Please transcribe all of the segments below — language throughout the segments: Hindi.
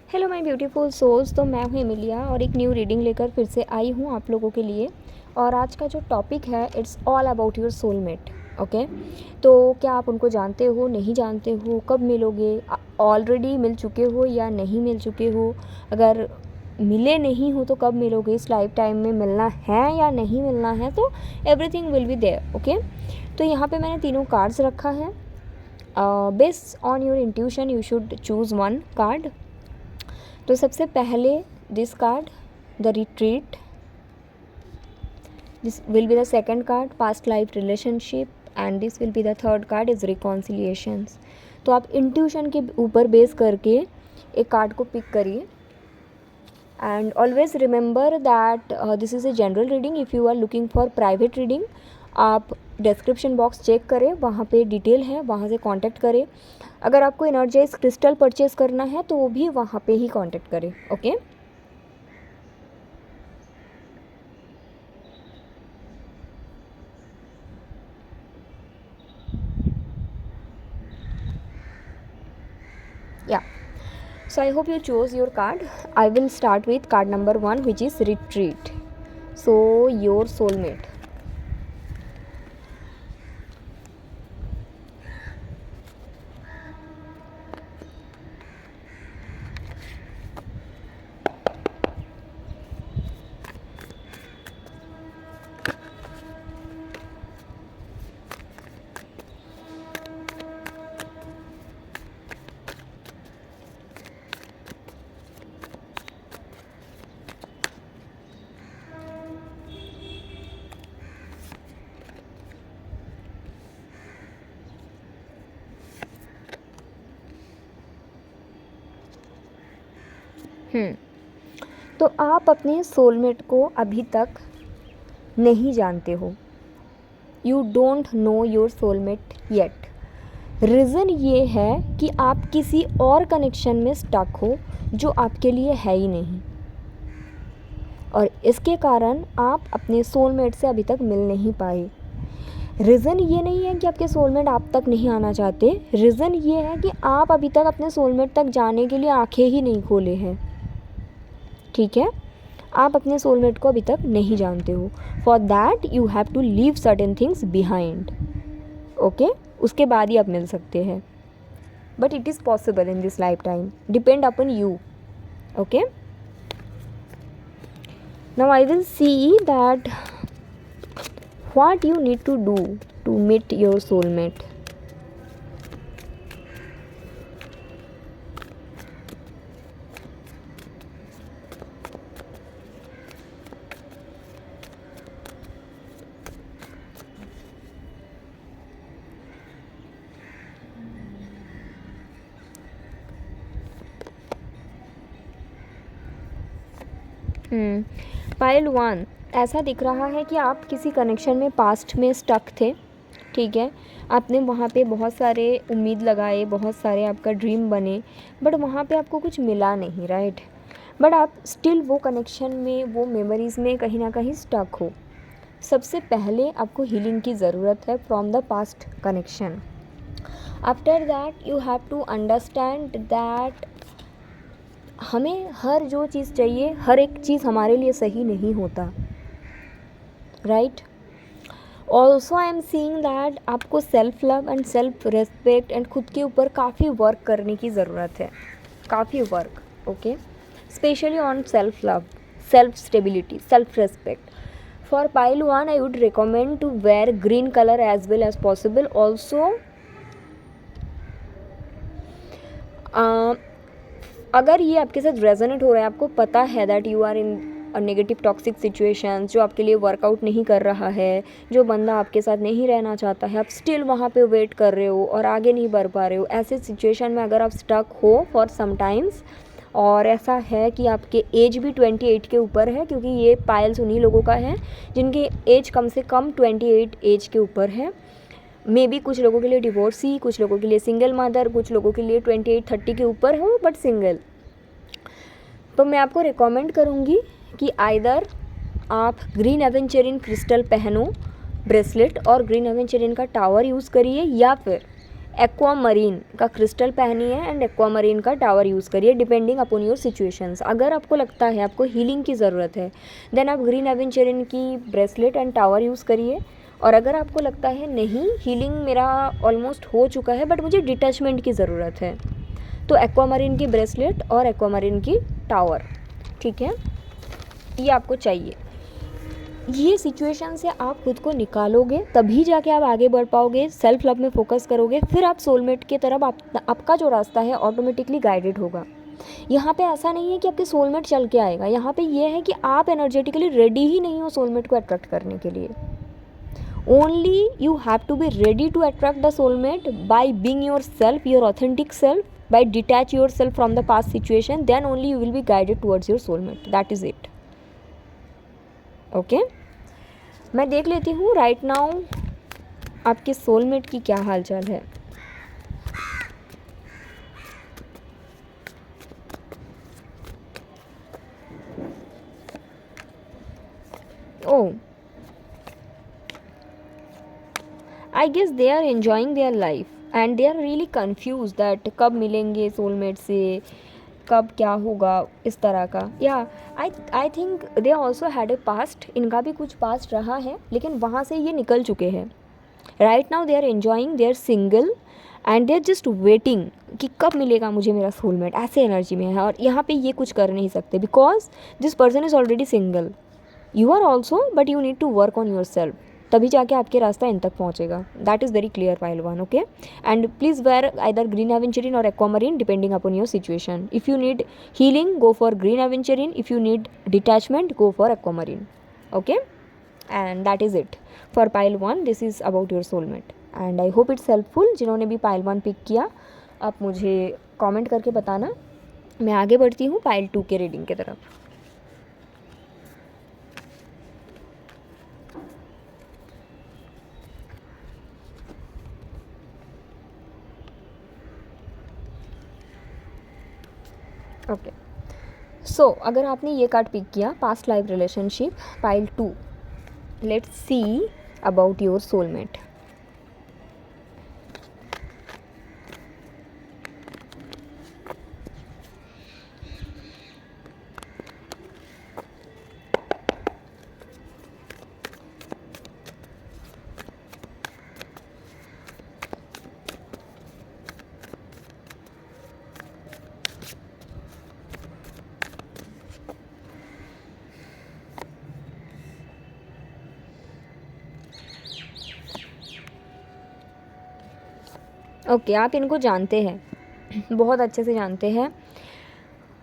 Hello my beautiful souls. तो मैं हूँ एमिलिया और एक न्यू रीडिंग लेकर फिर से आई हूँ आप लोगों के लिए। और आज का जो टॉपिक है it's all about your soulmate. Okay, तो क्या आप उनको जानते हो, नहीं जानते हो, कब मिलोगे, ऑलरेडी मिल चुके हो या नहीं मिल चुके हो, अगर मिले नहीं हो तो कब मिलोगे, इस लाइफ टाइम में मिलना है या नहीं मिलना है, तो everything will be there. Okay, तो यहाँ पे मैंने तीनों कार्ड्स रखा है। Based on your intuition you should choose one card. तो सबसे पहले this card the retreat, this will be the second card past life relationship, and this will be the third card is reconciliations. तो आप इंट्यूशन के ऊपर बेस करके एक कार्ड को पिक करिए and always remember that this is a general reading. If you are looking for private reading आप डिस्क्रिप्शन बॉक्स चेक करें, वहाँ पे डिटेल है, वहाँ से कांटेक्ट करें। अगर आपको एनर्जाइज क्रिस्टल परचेज़ करना है तो वो भी वहाँ पे ही कांटेक्ट करें। ओके, या so I hope you chose your card. I will start with card number 1, which is retreat. So your soulmate. तो आप अपने सोलमेट को अभी तक नहीं जानते हो। You don't know your soulmate yet. Reason ये है कि आप किसी और कनेक्शन में स्टक हो जो आपके लिए है ही नहीं, और इसके कारण आप अपने सोलमेट से अभी तक मिल नहीं पाए। रीज़न ये नहीं है कि आपके सोलमेट आप तक नहीं आना चाहते, रीज़न ये है कि आप अभी तक अपने सोलमेट तक जाने के लिए आंखें ही नहीं खोले हैं। ठीक है, आप अपने सोलमेट को अभी तक नहीं जानते हो। For that you have to leave certain things behind. Okay, उसके बाद ही आप मिल सकते हैं, but it is possible in this life time, depend upon you. Okay, now I will see that what you need to do to meet your soulmate. Pile 1, ऐसा दिख रहा है कि आप किसी कनेक्शन में पास्ट में स्टक थे। ठीक है, आपने वहाँ पे बहुत सारे उम्मीद लगाए, बहुत सारे आपका ड्रीम बने, बट वहाँ पे आपको कुछ मिला नहीं, राइट। बट आप स्टिल वो कनेक्शन में, वो मेमोरीज़ में कहीं ना कहीं स्टक हो। सबसे पहले आपको हीलिंग की ज़रूरत है from the past connection. After that you have to understand that हमें हर जो चीज़ चाहिए, हर एक चीज़ हमारे लिए सही नहीं होता, right. Also I am seeing that आपको self love and self respect and खुद के ऊपर काफ़ी वर्क करने की ज़रूरत है, काफ़ी work. Okay, specially on self love, self stability, self respect. For pile 1 I would recommend to wear green colour as well as possible. Also अगर ये आपके साथ रेजोनेट हो रहा है, आपको पता है that you are in negative toxic situation, जो आपके लिए वर्कआउट नहीं कर रहा है, जो बंदा आपके साथ नहीं रहना चाहता है, आप स्टिल वहाँ पे वेट कर रहे हो और आगे नहीं बढ़ पा रहे हो, ऐसे सिचुएशन में अगर आप स्टक हो फॉर सम टाइम्स, और ऐसा है कि आपके एज भी 28 के ऊपर है, क्योंकि ये पायल्स उन्हीं लोगों का है जिनके एज कम से कम 28 एज के ऊपर है। मे बी कुछ लोगों के लिए डिवोर्सी, कुछ लोगों के लिए सिंगल मदर, कुछ लोगों के लिए 28-30 के ऊपर हो बट सिंगल। तो मैं आपको रिकमेंड करूँगी कि आइदर आप ग्रीन एवेंचरिन क्रिस्टल पहनो ब्रेसलेट और ग्रीन एवेंचरिन का टावर यूज़ करिए, या फिर एक्वामरीन का क्रिस्टल पहनिए एंड एक्वामरीन का टावर यूज़ करिए डिपेंडिंग अपॉन योर सिचुएशंस। अगर आपको लगता है आपको हीलिंग की ज़रूरत है देन आप ग्रीन एवेंचरिन की ब्रेसलेट एंड टावर यूज़ करिए। और अगर आपको लगता है नहीं हीलिंग मेरा ऑलमोस्ट हो चुका है बट मुझे डिटैचमेंट की ज़रूरत है तो एक्वामरीन की ब्रेसलेट और एक्वामरीन की टावर, ठीक है, ये आपको चाहिए। ये सिचुएशन से आप खुद को निकालोगे तभी जाके आप आगे बढ़ पाओगे, सेल्फ लव में फोकस करोगे, फिर आप सोलमेट की तरफ आपका जो रास्ता है ऑटोमेटिकली गाइडेड होगा। यहाँ पे ऐसा नहीं है कि आपके सोलमेट चल के आएगा, यहाँ पे ये है कि आप एनर्जेटिकली रेडी ही नहीं हो सोलमेट को अट्रैक्ट करने के लिए। Only you have to be ready to attract the soulmate by being yourself, your authentic self, by detach yourself from the past situation, then only you will be guided towards your soulmate. That is it. Okay? मैं देख लेती हूँ राइट नाउ आपके सोलमेट की क्या हालचाल है। Oh, I guess they are enjoying their life and they are really confuse that कब मिलेंगे सोलमेट से, कब क्या होगा इस तरह का। या I think they also had a past, इनका भी कुछ पास्ट रहा है लेकिन वहाँ से ये निकल चुके हैं। Right now they are enjoying, they are single and they are just waiting कि कब मिलेगा मुझे मेरा सोलमेट, ऐसे एनर्जी में है। और यहाँ पे ये कुछ कर नहीं सकते because this person is already single, you are also, but you need to work on your self, तभी जाके आपके रास्ता इन तक पहुँचेगा। That is very clear pile one, okay. And please wear either green aventurine और aquamarine depending upon your situation. If you need healing go for green aventurine, if you need detachment go for aquamarine, okay. And that is it for pile one, this is about your soulmate and I hope it's helpful. जिन्होंने भी पाइल वन पिक किया आप मुझे कॉमेंट करके बताना। मैं आगे बढ़ती हूँ पाइल टू के रीडिंग की तरफ। ओके सो अगर आपने ये कार्ड पिक किया past life relationship pile two, let's see about your soulmate. Okay आप इनको जानते हैं, बहुत अच्छे से जानते हैं।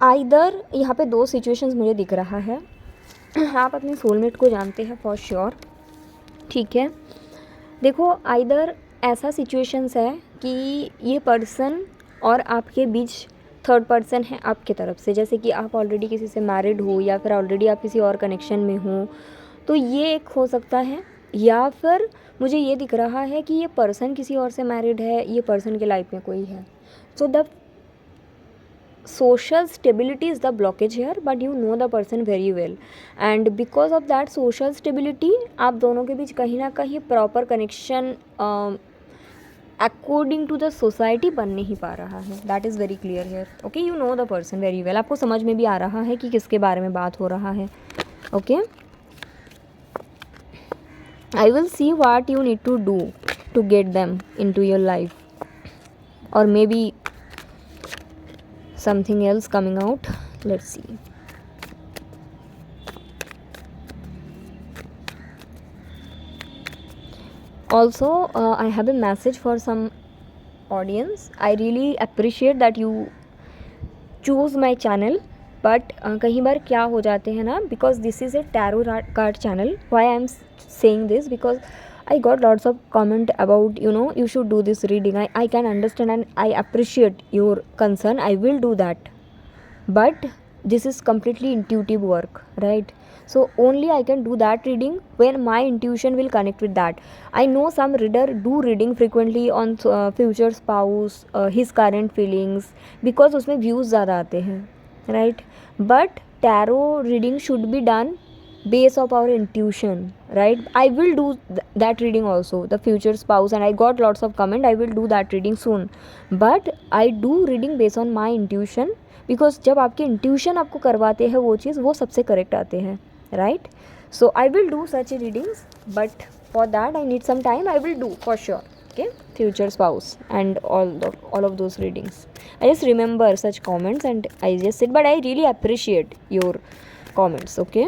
आइदर यहाँ पे दो सिचुएशंस मुझे दिख रहा है। आप अपने सोलमेट को जानते हैं फॉर श्योर, ठीक है। देखो आइदर ऐसा सिचुएशंस है कि ये पर्सन और आपके बीच थर्ड पर्सन है आपके तरफ से, जैसे कि आप ऑलरेडी किसी से मैरिड हो या फिर ऑलरेडी आप किसी और कनेक्शन में हो, तो ये एक हो सकता है। या फिर मुझे ये दिख रहा है कि ये पर्सन किसी और से मैरिड है, ये पर्सन के लाइफ में कोई है। So the social stability is the blockage here, but you know the person very well and because of that social stability आप दोनों के बीच कहीं ना कहीं proper connection according to the society बन नहीं पा रहा है। That is very clear here, okay. You know the person very well, आपको समझ में भी आ रहा है कि किसके बारे में बात हो रहा है, okay. I will see what you need to do to get them into your life और maybe something else coming out. Let's see. Also I have a message for some audience. I really appreciate that you choose my channel, but कहीं बार क्या हो जाते हैं ना, because this is a tarot card channel. Why I am saying this, because I got lots of comment about, you know, you should do this reading. I can understand and I appreciate your concern. I will do that. But this is completely intuitive work, right? So only I can do that reading when my intuition will connect with that. I know some reader do reading frequently on future spouse, his current feelings, because उसमें views ज़्यादा आते हैं, right? But tarot reading should be done base of our intuition, right? I will do that reading also, the future spouse, and I got lots of comment. I will do that reading soon, but I do reading based on my intuition, because जब आपके intuition आपको करवाते हैं वो चीज़, वो सबसे करेक्ट आते हैं, right? So I will do such readings, but for that I need some time. I will do for sure, okay? Future spouse and all of those readings. I just remember such comments and I just said, but I really appreciate your comments, okay?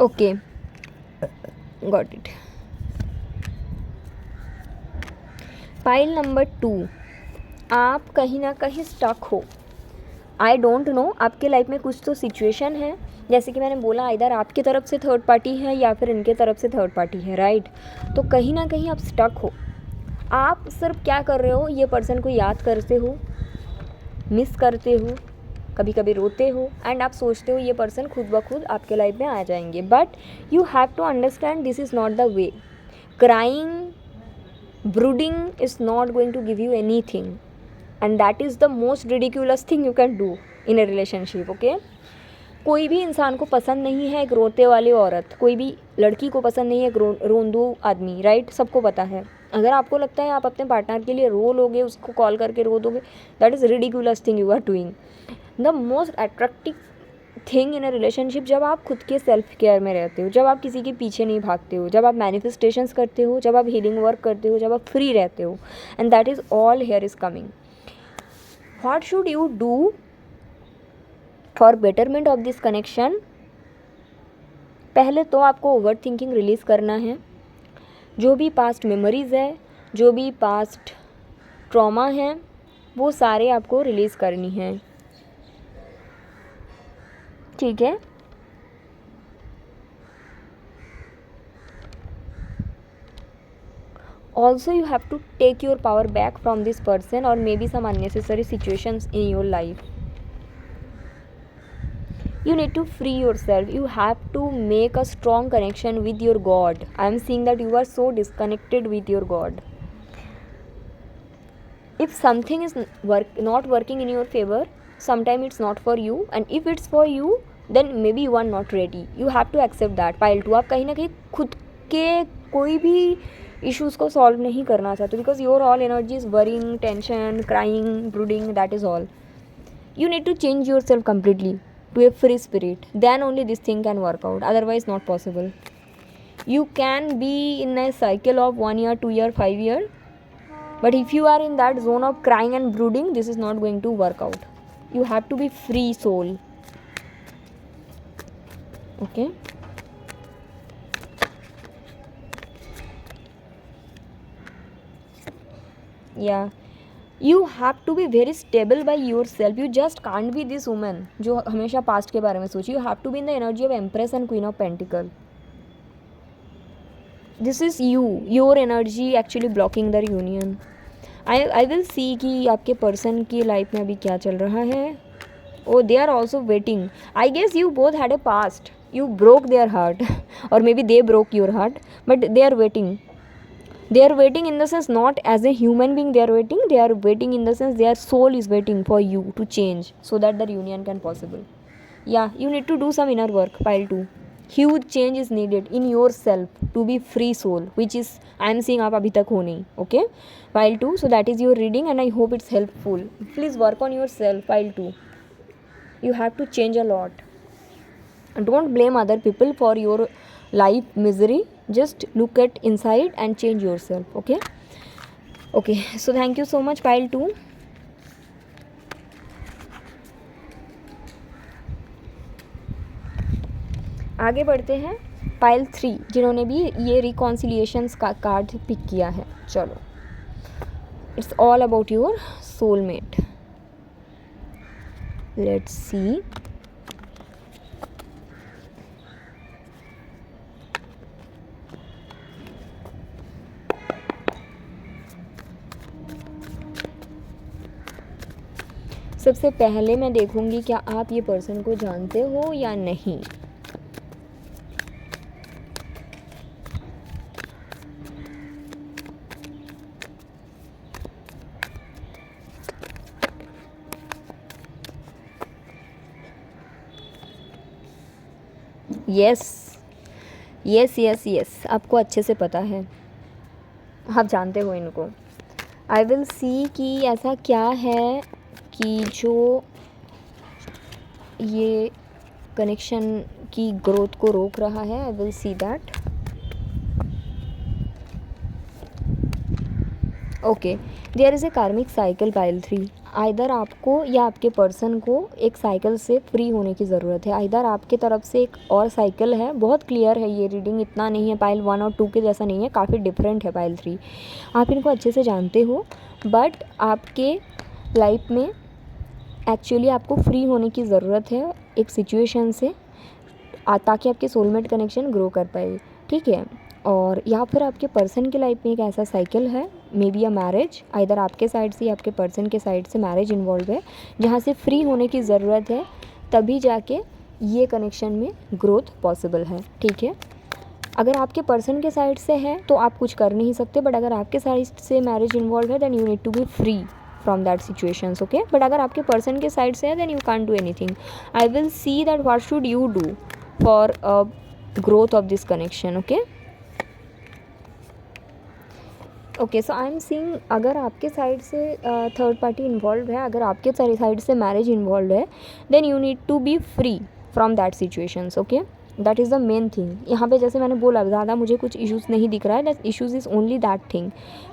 Okay, got it. Pile number 2, आप कहीं ना कहीं स्टक हो। आई डोंट नो, आपके लाइफ में कुछ तो सिचुएशन है, जैसे कि मैंने बोला, इधर आपकी तरफ से थर्ड पार्टी है या फिर इनके तरफ से थर्ड पार्टी है, राइट? तो कहीं ना कहीं आप स्टक हो। आप सिर्फ क्या कर रहे हो, ये पर्सन को याद करते हो, मिस करते हो, कभी कभी रोते हो, एंड आप सोचते हो ये पर्सन खुद ब खुद आपके लाइफ में आ जाएंगे, but you have to understand this is not the way. Crying, brooding is not going to give you anything, and that is the most ridiculous thing you can do in a relationship, okay? कोई भी इंसान को पसंद नहीं है एक रोते वाली औरत, कोई भी लड़की को पसंद नहीं है एक रोंदू आदमी, राइट? सबको पता है। अगर आपको लगता है आप अपने पार्टनर के लिए रो लोगे, उसको कॉल करके रो दोगे, that is ridiculous thing you are doing. The most attractive thing in a relationship, जब आप खुद के सेल्फ केयर में रहते हो, जब आप किसी के पीछे नहीं भागते हो, जब आप मैनिफेस्टेशंस करते हो, जब आप हीलिंग वर्क करते हो, जब आप फ्री रहते हो, and that is all here is coming. What should you do for betterment of this connection? पहले तो आपको ओवर थिंकिंग रिलीज़ करना है। जो भी पास्ट मेमोरीज़ है, जो भी पास्ट ट्रॉमा है, वो सारे आपको रिलीज़ करनी है, ठीक है? Also you have to take your power back from this person or maybe some unnecessary situations in your life. You need to free yourself. You have to make a strong connection with your God. I am seeing that you are so disconnected with your God. If something is not working in your favor, sometimes it's not for you, and if it's for you, then maybe you are not ready. You have to accept that. Pile 2, आप कहीं ना कहीं खुद के कोई भी इश्यूज़ को सॉल्व नहीं करना चाहते, because your all energy is worrying, tension, crying, brooding, that is all. You need to change yourself completely to a free spirit. Then only this thing can work out. Otherwise, not possible. You can be in a cycle of 1 year, 2 year, 5 year. But if you are in that zone of crying and brooding, this is not going to work out. You have to be free soul. Okay? Yeah. You have to be very stable by yourself. You just can't be this woman जो हमेशा पास्ट के बारे में सोची. You have to be in the energy of Empress and Queen of Pentacle. This is you. Your energy actually blocking the union. I will see कि आपके पर्सन की लाइफ में अभी क्या चल रहा है. Oh, they are also waiting. I guess you both had a past. You broke their heart or maybe they broke your heart, but they are waiting. They are waiting in the sense not as a human being they are waiting. They are waiting in the sense their soul is waiting for you to change so that the reunion can possible. Yeah, you need to do some inner work. Pile 2. Huge change is needed in yourself to be free soul, which is I am seeing आप अभी तक हो नहीं. Okay? Pile 2. So that is your reading and I hope it's helpful. Please work on yourself. Pile 2. You have to change a lot. Don't blame other people for your life misery. Just look at inside and change yourself. Okay? Okay. So thank you so much, Pile 2. आगे बढ़ते हैं. Pile 3 जिन्होंने भी ये रिकॉन्सिलिएशंस का कार्ड पिक किया है. चलो, it's all about your soulmate. Let's see. सबसे पहले मैं देखूंगी क्या आप ये पर्सन को जानते हो या नहीं. यस यस यस यस, आपको अच्छे से पता है, आप जानते हो इनको। आई विल सी कि ऐसा क्या है कि जो ये कनेक्शन की ग्रोथ को रोक रहा है। I will see that. Okay, there is a karmic cycle pile 3। Either आपको या आपके पर्सन को एक साइकिल से फ्री होने की ज़रूरत है। आइदर आपके तरफ से एक और साइकिल है, बहुत क्लियर है ये रीडिंग, इतना नहीं है पाइल 1 और 2 के जैसा नहीं है, काफ़ी डिफरेंट है पाइल 3। आप इनको अच्छे से जानते हो, बट आपके लाइफ में एक्चुअली आपको फ्री होने की ज़रूरत है एक सिचुएशन से, ताकि आपके सोलमेट कनेक्शन ग्रो कर पाए, ठीक है। और या फिर आपके पर्सन के लाइफ में एक ऐसा साइकिल है, may be a marriage, either आपके साइड से या आपके पर्सन के साइड से मैरिज इन्वॉल्व है, जहाँ से फ्री होने की ज़रूरत है, तभी जाके ये कनेक्शन में ग्रोथ पॉसिबल है, ठीक है। अगर आपके पर्सन के साइड से है तो आप कुछ कर नहीं सकते, बट अगर आपके साइड से मैरिज इन्वॉल्व है then you need to be free from that situations, okay. But अगर आपके पर्सन के साइड से है then you can't do anything. I will see that what should you do for growth of this connection, okay. Okay, so I am seeing अगर आपके साइड से थर्ड पार्टी इन्वॉल्व है, अगर आपके साइड से मैरिज इन्वॉल्व है, then you need to be free from that situations, okay. That is the main thing. यहाँ पे जैसे मैंने बोला, ज़्यादा मुझे कुछ इश्यूज़ नहीं दिख रहा है, that issues is only that thing.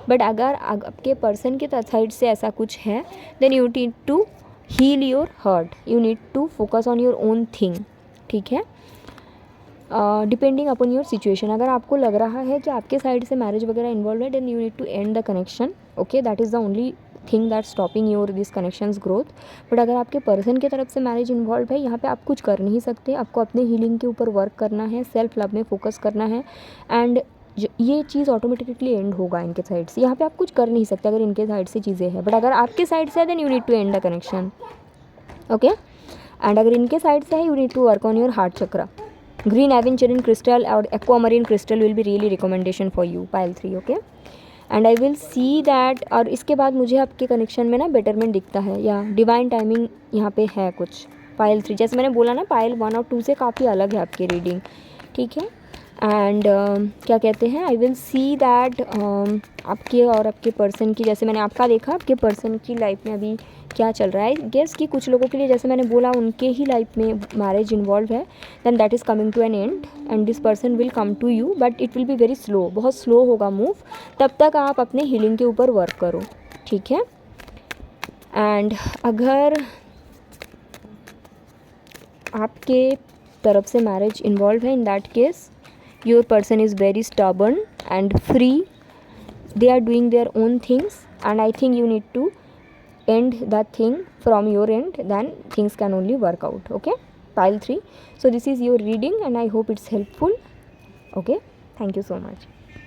But अगर आपके पर्सन के साइड से ऐसा कुछ है, then you need to heal your hurt, you need to focus on your own thing, ठीक है। डिपेंडिंग अपॉन योर सिचुएशन, अगर आपको लग रहा है कि आपके साइड से मैरिज वगैरह इन्वॉल्व है, then you need to end the connection, okay. That is the only thing that stopping your this connections growth. But अगर आपके पर्सन की तरफ से मैरिज इन्वॉल्व है, यहाँ पे आप कुछ कर नहीं सकते, आपको अपने हीलिंग के ऊपर वर्क करना है, सेल्फ लव में फोकस करना है, एंड ये चीज़ ऑटोमेटिकली एंड होगा इनके साइड से। यहाँ पे आप कुछ कर नहीं सकते अगर इनके साइड से चीज़ें हैं, बट अगर आपके साइड से है then you need to end the connection, okay. And अगर इनके साइड से है, you need to work on your heart chakra. Green aventurine crystal और aquamarine crystal will be really recommendation for you pile 3, okay. And I will see that, और इसके बाद मुझे आपके कनेक्शन में ना बेटरमेंट दिखता है, या डिवाइन टाइमिंग यहाँ पे है कुछ पाइल 3। जैसे मैंने बोला ना, पाइल 1 और 2 से काफ़ी अलग है आपकी रीडिंग, ठीक है। एंड क्या कहते हैं, आई विल सी दैट आपके और आपके पर्सन की, जैसे मैंने आपका देखा, आपके पर्सन की लाइफ में अभी क्या चल रहा है। गेस कि कुछ लोगों के लिए, जैसे मैंने बोला, उनके ही लाइफ में मैरिज इन्वॉल्व है, then that is coming to an end and this person will come to you, but it will be very slow, बहुत स्लो होगा मूव। तब तक आप अपने हीलिंग के ऊपर वर्क करो, ठीक है। एंड अगर आपके तरफ से मैरिज इन्वॉल्व है, in that case your person is very stubborn and free, they are doing their own things, and I think you need to end that thing from your end, then things can only work out, okay, pile 3. So this is your reading and I hope it's helpful, okay. Thank you so much.